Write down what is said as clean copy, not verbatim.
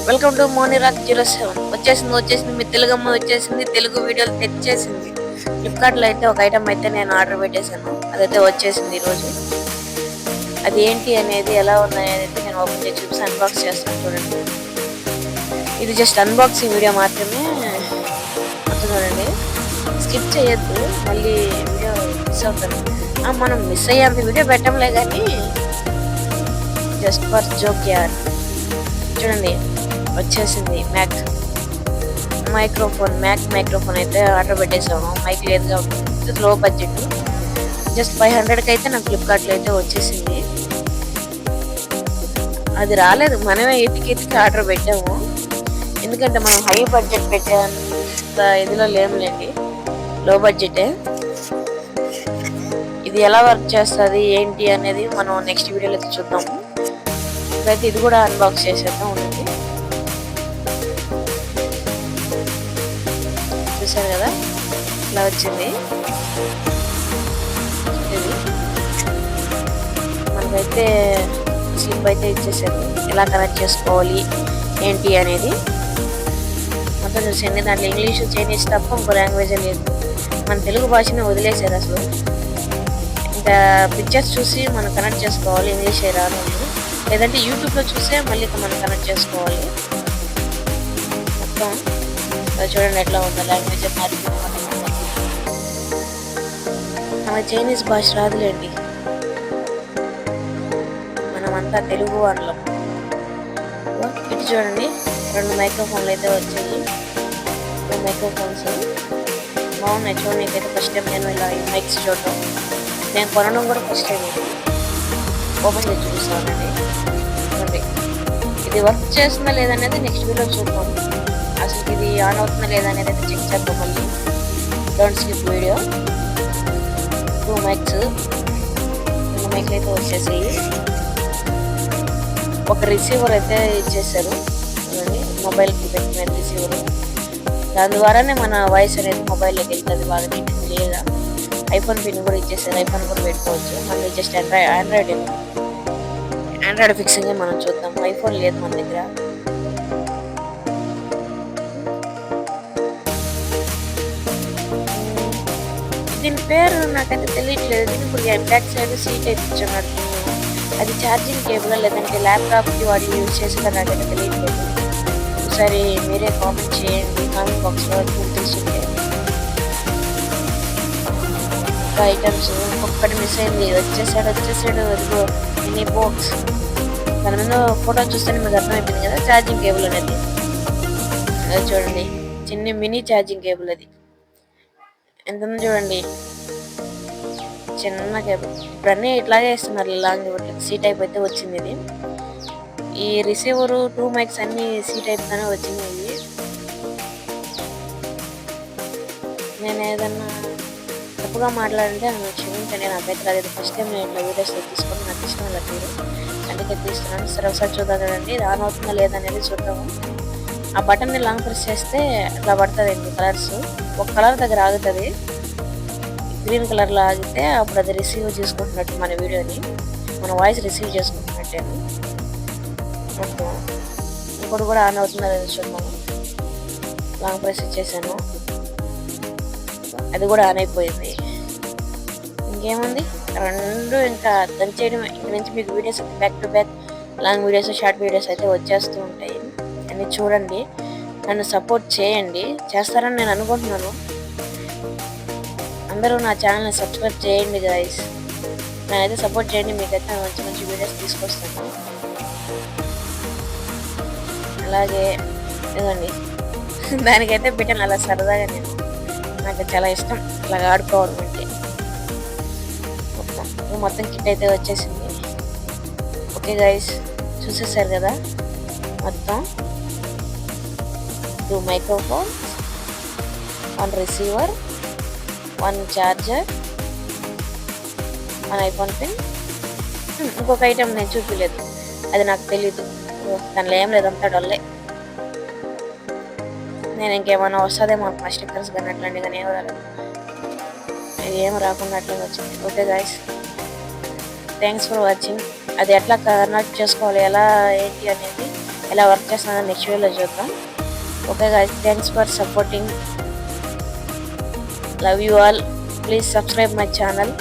Welcome to మోనిరాక్ 07 వచ్చేసింది మీ తెలుగమ్మ వచ్చేసింది. తెలుగు వీడియోలు తెచ్చేసింది. ఫ్లిప్కార్ట్ లో అయితే ఒక ఐటమ్ అయితే నేను ఆర్డర్ పెట్టేశాను. అదైతే వచ్చేసింది ఈరోజు. అది ఏంటి అనేది ఎలా ఉన్నాయి అనేది నేను ఓపెన్ చేసి చూసి అన్బాక్స్ చేస్తాను చూడండి. ఇది జస్ట్ అన్బాక్సింగ్ వీడియో మాత్రమే. మొత్తం చూడండి, స్కిప్ చేయొద్దు, మళ్ళీ వీడియో మిస్ అవుతాను. మనం మిస్ అయ్యేంత వీడియో పెట్టంలే కానీ జస్ట్ ఫర్ జోక్ యార్. చూడండి, వచ్చేసింది మ్యాక్ మైక్రోఫోన్ అయితే ఆర్డర్ పెట్టేసాము. మైక్ లేదు కాబట్టి లో బడ్జెట్, జస్ట్ 500కి అయితే నాకు ఫ్లిప్కార్ట్లో అయితే వచ్చేసింది. అది రాలేదు, మనమే ఎతికి ఆర్డర్ పెట్టాము. ఎందుకంటే మనం హై బడ్జెట్ పెట్టేంత ఇదిలో లేములేండి, లో బడ్జెటే. ఇది ఎలా వర్క్ చేస్తుంది ఏంటి అనేది మనం నెక్స్ట్ వీడియోలో అయితే చూద్దాము. ఇప్పుడైతే ఇది కూడా అన్బాక్స్ చేసేద్దాం ఉండండి. చూసారు కదా, ఇలా వచ్చింది. ఇది మనకైతే స్లిప్ అయితే ఇచ్చేసారు, ఎలా కనెక్ట్ చేసుకోవాలి ఏంటి అనేది మొత్తం చూసేయండి. దాంట్లో ఇంగ్లీష్ చైనీస్ తప్ప ఇంకో లాంగ్వేజే లేదు. మన తెలుగు భాషని వదిలేశారు అసలు. ఇంకా పిక్చర్స్ చూసి మనం కనెక్ట్ చేసుకోవాలి, ఇంగ్లీష్ రాదు. లేదంటే యూట్యూబ్లో చూసే మళ్ళీ మనం కనెక్ట్ చేసుకోవాలి. మొత్తం చూడండి ఎట్లా ఉందో, లాంగ్వేజ్ మనకి చైనీస్ భాష రాదులేండి, మనమంతా తెలుగు వాళ్ళం. ఇటు చూడండి, 2 మైక్రోఫోన్లు అయితే వచ్చాయి. 2 మైక్రోఫోన్స్ బాగున్నాయి చూడండి. అయితే ఫస్ట్ టైం నేను ఇలా మైక్స్ చూడటం, నేను కొనడం కూడా ఫస్ట్ టైం. ఓపెన్ చేసి చూపిస్తానండి. ఇది వర్క్ చేస్తుందా లేదనేది నెక్స్ట్ వీడియో చూద్దాం. అసలు ఇది ఆన్ అవుతుందా లేదా అనేది అయితే చెక్ చేద్దాం మళ్ళీ. Don't skip video. 2 మైక్స్, 2 మైక్లు అయితే వచ్చేసాయి. ఒక రిసీవర్ అయితే ఇచ్చేసారు, మొబైల్కి పెట్టిన రిసీవర్. దాని ద్వారానే మన వాయిస్ అనేది మొబైల్లోకి వెళ్తుంది బాగా నీట్గా క్లియర్గా. ఐఫోన్ పిన్ కూడా ఇచ్చేసారు, ఐఫోన్ కూడా పెట్టుకోవచ్చు. మళ్ళీ జస్ట్ ఆండ్రాయిడ్ ఫిక్సింగ్ మనం చూద్దాం. ఐఫోన్ లేదు మన దగ్గర. దీని పేరు నాకైతే తెలియట్లేదు. దీని ఇప్పుడు బ్యాక్ సైడ్ సీట్ అయితే ఇచ్చున్నాడు. అది ఛార్జింగ్ కేబుల్ లేదంటే ల్యాప్టాప్కి వాడి యూజ్ చేసేదా నాకైతే తెలియట్లేదు. ఒకసారి మీరే కామెంట్ చేయండి కామెంట్ బాక్స్లో తెలుసుంటే. ఇంకా ఐటమ్స్ ఒక్కటి మిస్ అయింది, వచ్చేసాడు ఇదిగో మినీ బాక్స్. దాని మీద ఫోటో చూస్తేనే మీకు అర్థమైపోయింది కదా, ఛార్జింగ్ కేబుల్ అనేది. అది చూడండి, చిన్న మినీ ఛార్జింగ్ కేబుల్. అది ఎంత ఉంది చూడండి, చిన్న కేబుల్. ఇప్పుడన్నీ ఇట్లాగే ఇస్తున్నారు, లాంగ్ సీ టైప్ అయితే వచ్చింది. ఇది ఈ రిసీవరు 2 మైక్స్ అన్ని సీ టైప్తోనే వచ్చింది. నేను ఏదన్నా తప్పుగా మాట్లాడంటే నన్ను క్షమించండి, నాకైతే అది ఫస్ట్ టైం నేను ఇట్లా వీడియోస్ తీసుకొని నాకు ఇష్టం ఇలా మీరు అందుకే తీస్తున్నాను. సరే ఒకసారి చూద్దాం కదండి, ఇది ఆన్ అవుతుందా లేదా అనేది చూద్దాము. ఆ బటన్ని లాంగ్ ప్రెస్ చేస్తే అట్లా పడుతుందండి కలర్స్. ఒక కలర్ దగ్గర ఆగుతుంది, గ్రీన్ కలర్లో ఆగితే అప్పుడు అది రిసీవ్ చేసుకుంటున్నట్టు మన వీడియోని, మన వాయిస్ రిసీవ్ చేసుకుంటున్నట్టే. మొత్తం ఇంకోటి కూడా ఆన్ అవుతుందా లేదా చూద్దాము. లాంగ్ ప్రెస్ ఇచ్చేసాను, అది కూడా ఆన్ అయిపోయింది. ఇంకేముంది, 2 ఇంకా దంచేయడం. ఇక్కడ నుంచి మీకు videos back to back long videos, short videos అయితే వచ్చేస్తూ ఉంటాయి. అన్నీ చూడండి, నన్ను సపోర్ట్ చేయండి. చేస్తారని నేను అనుకుంటున్నాను. అందరూ నా ఛానల్ని సబ్స్క్రైబ్ చేయండి గైస్. నేనైతే సపోర్ట్ చేయండి, మీకైతే మంచి వీడియోస్ తీసుకొస్తాను. అలాగే ఇదండి, దానికైతే పెట్టాను అలా సరదాగా. నాకు చాలా ఇష్టం ఇలాగ ఆడుకోవడం అంటే. మొత్తం కిట్ అయితే వచ్చేసింది. ఓకే గైస్, చూసేసారు కదా మొత్తం. 2 microphones, 1 receiver, 1 charger, 1 iPhone pin. ఇంకొక ఐటెం నేను చూపించలేదు, అది నాకు తెలీదు. దానిలో ఏం లేదు, అంతా డొల్లే. నేను ఇంకేమైనా వస్తుందేమో మా స్టిక్కర్స్ కానీ అట్లాంటి కానీ ఏం రాలేదు. ఇది ఏం రాకుండా అట్లా వచ్చింది. Okay guys, thanks for watching. అది ఎట్లా కనెక్ట్ చేసుకోవాలి, ఎలా ఏంటి అనేది ఎలా వర్క్ చేస్తున్నానో నెక్స్ట్ వీడియోలో చూద్దాం. Okay guys, thanks for supporting. Love you all. Please subscribe my channel.